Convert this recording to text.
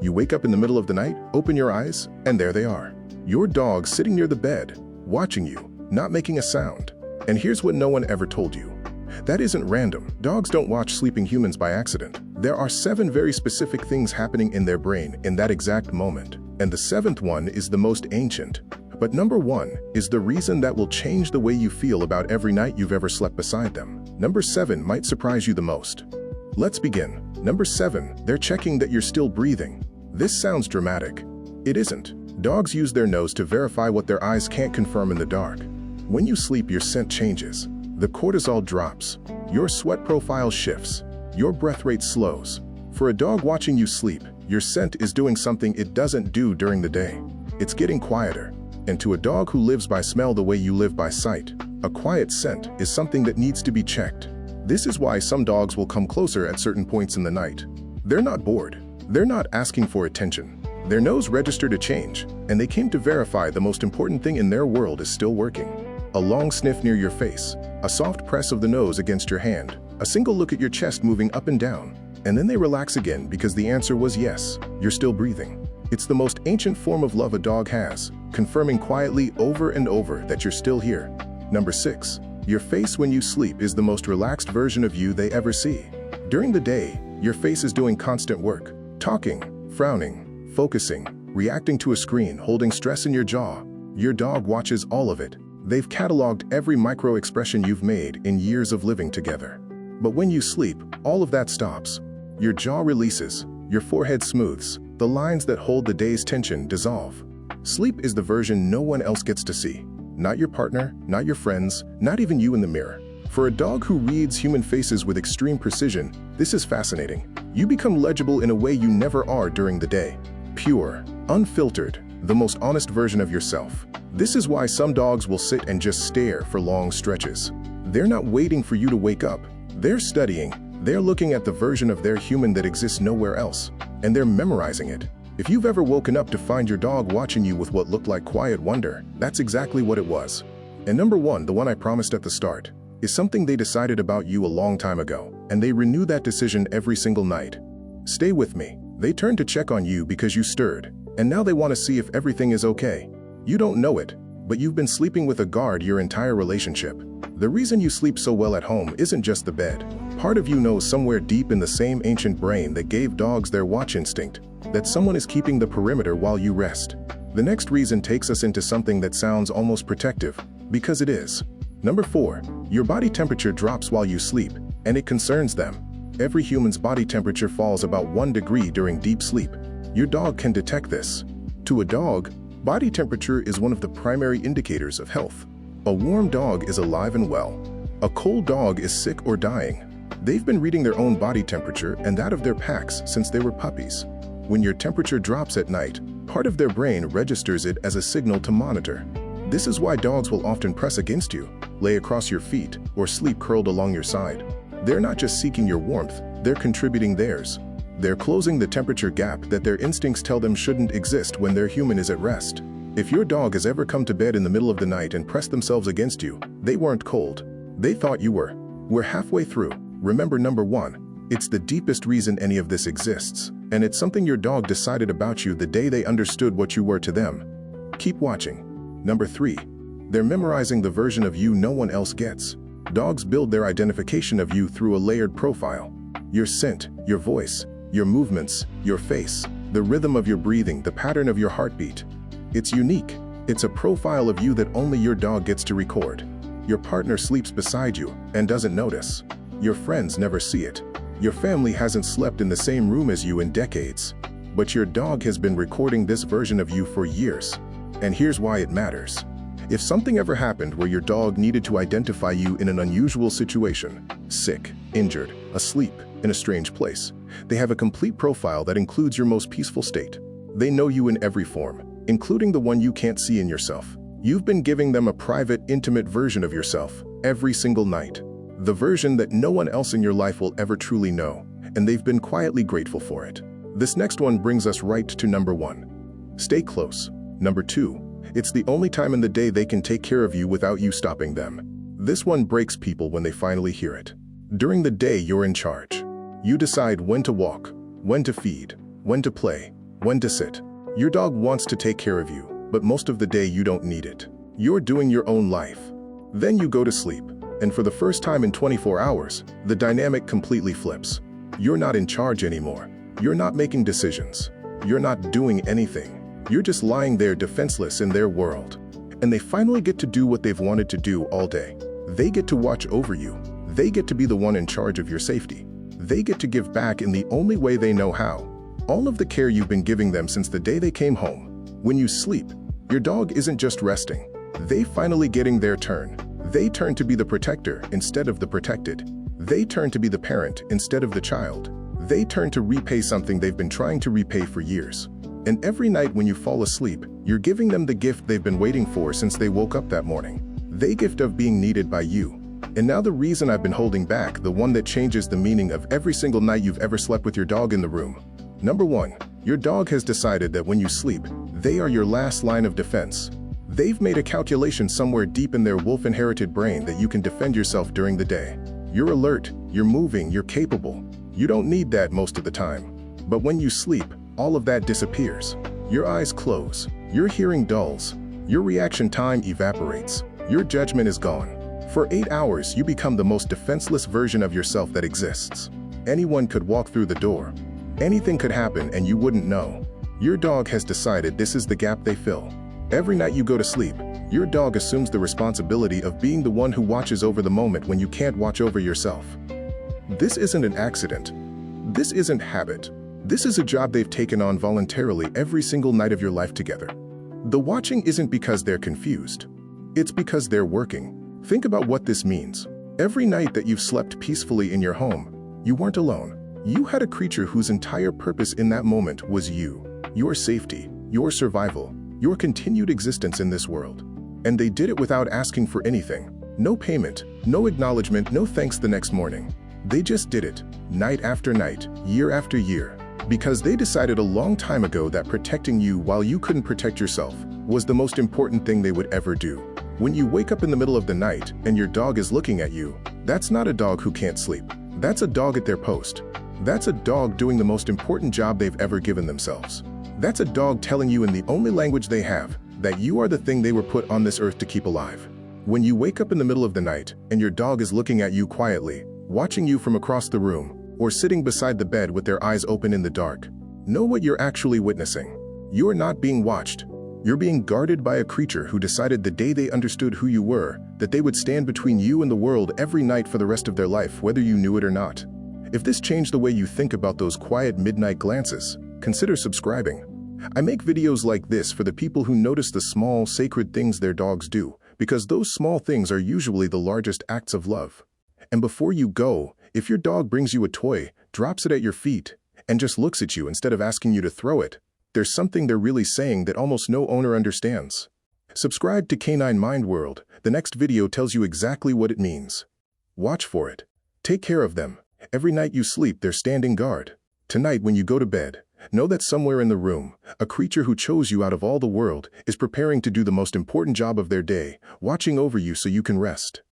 You wake up in the middle of the night, open your eyes, and there they are. Your dog sitting near the bed, watching you, not making a sound. And here's what no one ever told you. That isn't random. Dogs don't watch sleeping humans by accident. There are 7 very specific things happening in their brain in that exact moment. And the 7th one is the most ancient. But number 1 is the reason that will change the way you feel about every night you've ever slept beside them. Number 7 might surprise you the most. Let's begin. Number 7, they're checking that you're still breathing. This sounds dramatic. It isn't. Dogs use their nose to verify what their eyes can't confirm in the dark. When you sleep, your scent changes. The cortisol drops. Your sweat profile shifts. Your breath rate slows. For a dog watching you sleep, your scent is doing something it doesn't do during the day. It's getting quieter. And to a dog who lives by smell the way you live by sight, a quiet scent is something that needs to be checked. This is why some dogs will come closer at certain points in the night. They're not bored. They're not asking for attention. Their nose registered a change, and they came to verify the most important thing in their world is still working. A long sniff near your face, a soft press of the nose against your hand, a single look at your chest moving up and down, and then they relax again because the answer was yes, you're still breathing. It's the most ancient form of love a dog has, confirming quietly over and over that you're still here. Number 6, your face when you sleep is the most relaxed version of you they ever see. During the day, your face is doing constant work, talking, frowning, focusing, reacting to a screen, holding stress in your jaw. Your dog watches all of it. They've cataloged every micro-expression you've made in years of living together. But when you sleep, all of that stops. Your jaw releases, your forehead smooths, the lines that hold the day's tension dissolve. Sleep is the version no one else gets to see. Not your partner, not your friends, not even you in the mirror. For a dog who reads human faces with extreme precision, this is fascinating. You become legible in a way you never are during the day. Pure, unfiltered, the most honest version of yourself. This is why some dogs will sit and just stare for long stretches. They're not waiting for you to wake up. They're studying. They're looking at the version of their human that exists nowhere else. And they're memorizing it. If you've ever woken up to find your dog watching you with what looked like quiet wonder, that's exactly what it was. And number 1, the one I promised at the start, is something they decided about you a long time ago, and they renew that decision every single night. Stay with me. They turn to check on you because you stirred, and now they want to see if everything is okay. You don't know it, but you've been sleeping with a guard your entire relationship. The reason you sleep so well at home isn't just the bed. Part of you knows somewhere deep in the same ancient brain that gave dogs their watch instinct, that someone is keeping the perimeter while you rest. The next reason takes us into something that sounds almost protective, because it is. Number 4, your body temperature drops while you sleep, and it concerns them. Every human's body temperature falls about 1 degree during deep sleep. Your dog can detect this. To a dog, body temperature is one of the primary indicators of health. A warm dog is alive and well. A cold dog is sick or dying. They've been reading their own body temperature and that of their packs since they were puppies. When your temperature drops at night, part of their brain registers it as a signal to monitor. This is why dogs will often press against you, lay across your feet, or sleep curled along your side. They're not just seeking your warmth, they're contributing theirs. They're closing the temperature gap that their instincts tell them shouldn't exist when their human is at rest. If your dog has ever come to bed in the middle of the night and pressed themselves against you, they weren't cold. They thought you were. We're halfway through. Remember number 1, it's the deepest reason any of this exists, and it's something your dog decided about you the day they understood what you were to them. Keep watching. Number 3, they're memorizing the version of you no one else gets. Dogs build their identification of you through a layered profile. Your scent, your voice, your movements, your face, the rhythm of your breathing, the pattern of your heartbeat. It's unique. It's a profile of you that only your dog gets to record. Your partner sleeps beside you and doesn't notice. Your friends never see it. Your family hasn't slept in the same room as you in decades. But your dog has been recording this version of you for years. And here's why it matters. If something ever happened where your dog needed to identify you in an unusual situation, sick, injured, asleep, in a strange place, they have a complete profile that includes your most peaceful state. They know you in every form, including the one you can't see in yourself. You've been giving them a private, intimate version of yourself every single night. The version that no one else in your life will ever truly know, and they've been quietly grateful for it. This next one brings us right to number 1. Stay close. Number 2. It's the only time in the day they can take care of you without you stopping them. This one breaks people when they finally hear it. During the day, you're in charge. You decide when to walk, when to feed, when to play, when to sit. Your dog wants to take care of you, but most of the day you don't need it. You're doing your own life. Then you go to sleep, and for the first time in 24 hours, the dynamic completely flips. You're not in charge anymore. You're not making decisions. You're not doing anything. You're just lying there defenseless in their world. And they finally get to do what they've wanted to do all day. They get to watch over you. They get to be the one in charge of your safety. They get to give back in the only way they know how. All of the care you've been giving them since the day they came home. When you sleep, your dog isn't just resting. They finally getting their turn. They turn to be the protector instead of the protected. They turn to be the parent instead of the child. They turn to repay something they've been trying to repay for years. And every night when you fall asleep, you're giving them the gift they've been waiting for since they woke up that morning. The gift of being needed by you. And now the reason I've been holding back, the one that changes the meaning of every single night you've ever slept with your dog in the room. Number 1, your dog has decided that when you sleep, they are your last line of defense. They've made a calculation somewhere deep in their wolf-inherited brain that you can defend yourself during the day. You're alert, you're moving, you're capable. You don't need that most of the time. But when you sleep, all of that disappears. Your eyes close, your hearing dulls, your reaction time evaporates, your judgment is gone. For 8 hours, you become the most defenseless version of yourself that exists. Anyone could walk through the door. Anything could happen and you wouldn't know. Your dog has decided this is the gap they fill. Every night you go to sleep, your dog assumes the responsibility of being the one who watches over the moment when you can't watch over yourself. This isn't an accident. This isn't habit. This is a job they've taken on voluntarily every single night of your life together. The watching isn't because they're confused. It's because they're working. Think about what this means. Every night that you've slept peacefully in your home, you weren't alone. You had a creature whose entire purpose in that moment was you, your safety, your survival, your continued existence in this world. And they did it without asking for anything. No payment, no acknowledgement, no thanks the next morning. They just did it, night after night, year after year, because they decided a long time ago that protecting you while you couldn't protect yourself was the most important thing they would ever do. When you wake up in the middle of the night and your dog is looking at you, that's not a dog who can't sleep. That's a dog at their post. That's a dog doing the most important job they've ever given themselves. That's a dog telling you in the only language they have that you are the thing they were put on this earth to keep alive. When you wake up in the middle of the night and your dog is looking at you quietly, watching you from across the room, or sitting beside the bed with their eyes open in the dark, know what you're actually witnessing. You're not being watched. You're being guarded by a creature who decided the day they understood who you were, that they would stand between you and the world every night for the rest of their life, whether you knew it or not. If this changed the way you think about those quiet midnight glances, consider subscribing. I make videos like this for the people who notice the small, sacred things their dogs do, because those small things are usually the largest acts of love. And before you go, if your dog brings you a toy, drops it at your feet, and just looks at you instead of asking you to throw it, there's something they're really saying that almost no owner understands. Subscribe to Canine Mind World. The next video tells you exactly what it means. Watch for it. Take care of them. Every night you sleep, they're standing guard. Tonight when you go to bed, know that somewhere in the room, a creature who chose you out of all the world is preparing to do the most important job of their day, watching over you so you can rest.